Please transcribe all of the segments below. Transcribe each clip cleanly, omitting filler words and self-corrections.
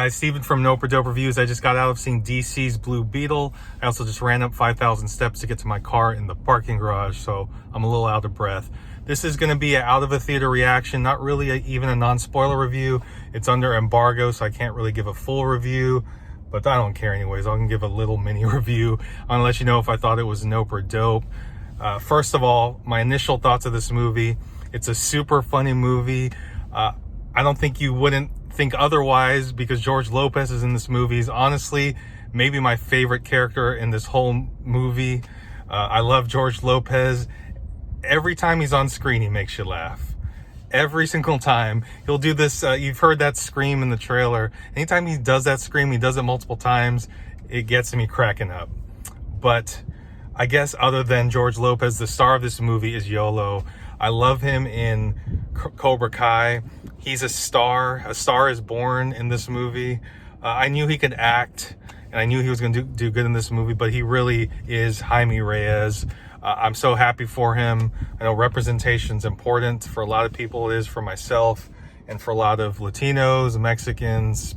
Hi, Steven from No Dope Reviews. I just got out of seeing DC's Blue Beetle. I also just ran up 5,000 steps to get to my car in the parking garage, so I'm a little out of breath. This is going to be an out-of-a-theater reaction, not really even a non-spoiler review. It's under embargo, so I can't really give a full review, but I don't care anyways. I'm going to give a little mini review. I'm going to let you know if I thought it was nope or dope. First of all, my initial thoughts of this movie. It's a super funny movie. I don't think you wouldn't think otherwise because George Lopez is in this movie. He's honestly maybe my favorite character in this whole movie. I love George Lopez. Every time he's on screen, he makes you laugh. Every single time. He'll do this, you've heard that scream in the trailer. Anytime he does that scream, he does it multiple times, it gets me cracking up. But I guess other than George Lopez, the star of this movie is YOLO. I love him in Cobra Kai. He's a star. A star is born in this movie. I knew he could act, and I knew he was going to do good in this movie, but he really is Jaime Reyes. I'm so happy for him. I know representation's important for a lot of people. It is for myself and for a lot of Latinos, Mexicans,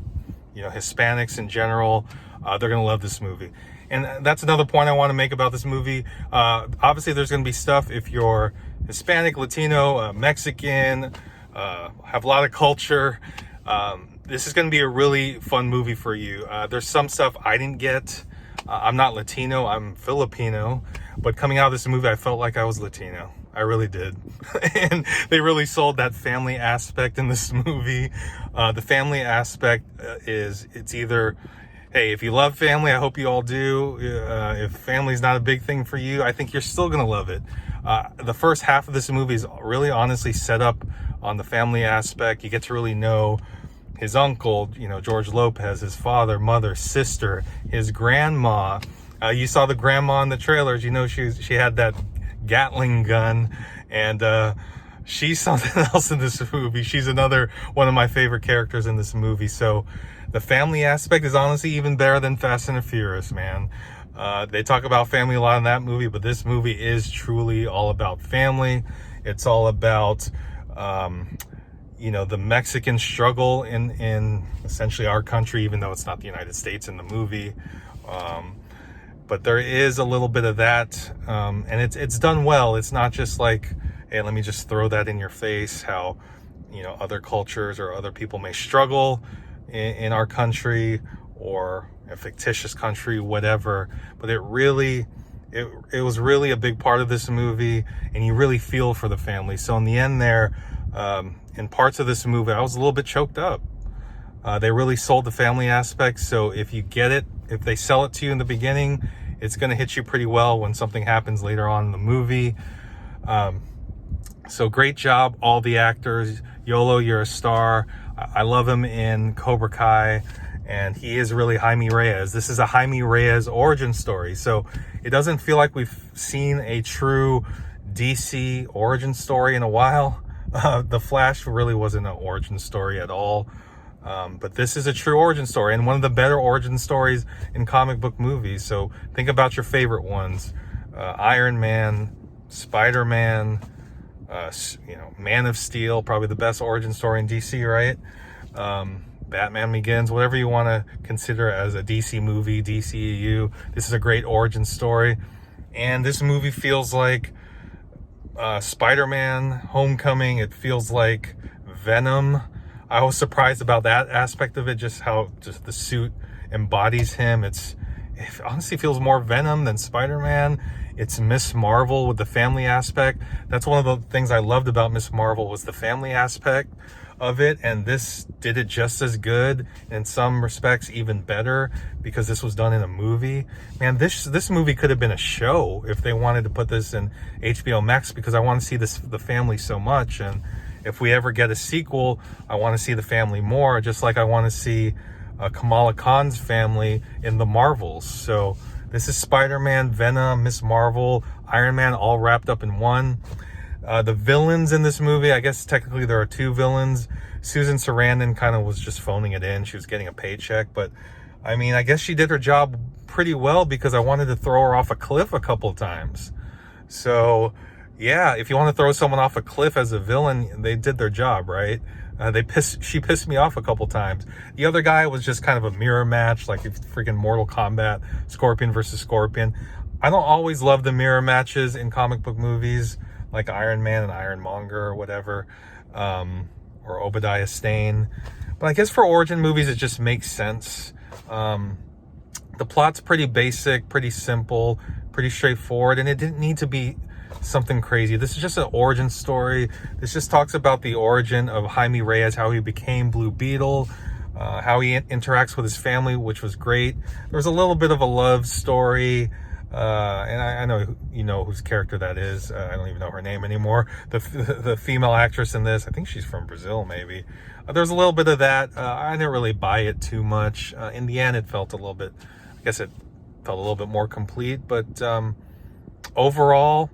Hispanics in general. They're going to love this movie. And that's another point I want to make about this movie. Obviously, there's going to be stuff if you're Hispanic, Latino, Mexican, have a lot of culture. This is going to be a really fun movie for you. There's some stuff I didn't get. I'm not Latino, I'm Filipino. But coming out of this movie, I felt like I was Latino. I really did. And they really sold that family aspect in this movie. The family aspect it's either, hey, if you love family, I hope you all do. If family's not a big thing for you, I think you're still going to love it. The first half of this movie is really honestly set up on the family aspect. You get to really know his uncle, George Lopez, his father, mother, sister, his grandma. You saw the grandma in the trailers. She had that Gatling gun, and she's something else in this movie. She's another one of my favorite characters in this movie. So the family aspect is honestly even better than Fast and the Furious, man. They talk about family a lot in that movie, but this movie is truly all about family. It's all about, the Mexican struggle in essentially our country, even though it's not the United States in the movie. But there is a little bit of that, and it's done well. It's not just like, hey, let me just throw that in your face, how, other cultures or other people may struggle in our country or a fictitious country, whatever. But it was really a big part of this movie, and you really feel for the family. So in the end there, in parts of this movie, I was a little bit choked up. They really sold the family aspect. So if you get it, if they sell it to you in the beginning, it's going to hit you pretty well when something happens later on in the movie. So great job, all the actors. YOLO, you're a star. I love him in Cobra Kai, and he is really Jaime Reyes. This is a Jaime Reyes origin story. So it doesn't feel like we've seen a true DC origin story in a while. The Flash really wasn't an origin story at all. But this is a true origin story, and one of the better origin stories in comic book movies. So think about your favorite ones. Iron Man, Spider-Man, Man of Steel, probably the best origin story in DC, right? Batman Begins, whatever you want to consider as a DC movie, DCEU. This is a great origin story. And this movie feels like Spider-Man Homecoming. It feels like Venom. I was surprised about that aspect of it, just how the suit embodies him. It honestly feels more Venom than Spider-Man. It's Miss Marvel with the family aspect. That's one of the things I loved about Miss Marvel, was the family aspect of it, and this did it just as good, in some respects even better, because this was done in a movie. Man, this movie could have been a show if they wanted to put this in HBO Max, because I want to see the family so much. And if we ever get a sequel, I want to see the family more, just like I want to see Kamala Khan's family in the Marvels. So this is Spider-Man, Venom, Miss Marvel, Iron Man, all wrapped up in one. The villains in this movie, I guess technically there are two villains. Susan Sarandon kind of was just phoning it in. She was getting a paycheck, but I mean, I guess she did her job pretty well, because I wanted to throw her off a cliff a couple of times. So yeah, if you want to throw someone off a cliff as a villain, they did their job, right? She pissed me off a couple times. The other guy was just kind of a mirror match, like freaking Mortal Kombat, Scorpion versus Scorpion. I don't always love the mirror matches in comic book movies, like Iron Man and Ironmonger or whatever, or Obadiah Stane. But I guess for origin movies, it just makes sense. The plot's pretty basic, pretty simple, pretty straightforward, and it didn't need to be something crazy. This is just an origin story. This just talks about the origin of Jaime Reyes, how he became Blue Beetle, how he interacts with his family, which was great. There was a little bit of a love story, and I know you know whose character that is. I don't even know her name anymore. The female actress in this, I think she's from Brazil, maybe. There's a little bit of that. I didn't really buy it too much. In the end, it felt a little bit, I guess it felt a little bit more complete, but overall,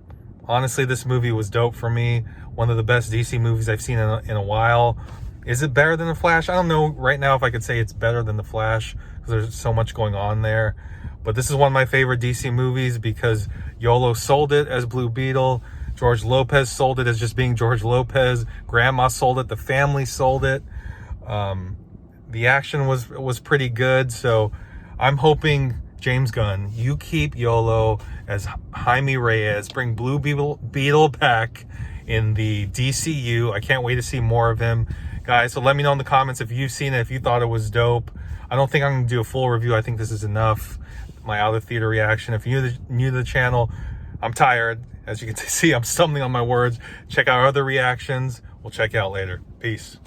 honestly, this movie was dope for me. One of the best DC movies I've seen in a while. Is it better than The Flash? I don't know right now if I could say it's better than The Flash, because there's so much going on there. But this is one of my favorite DC movies because Yolo sold it as Blue Beetle. George Lopez sold it as just being George Lopez. Grandma sold it. The family sold it. The action was pretty good. So I'm hoping, James Gunn, you keep Yolo as Jaime Reyes. Bring Blue Beetle back in the DCU. I can't wait to see more of him. Guys, so let me know in the comments if you've seen it, if you thought it was dope. I don't think I'm going to do a full review. I think this is enough. My out-of-theater reaction. If you're new to the channel, I'm tired. As you can see, I'm stumbling on my words. Check out other reactions. We'll check you out later. Peace.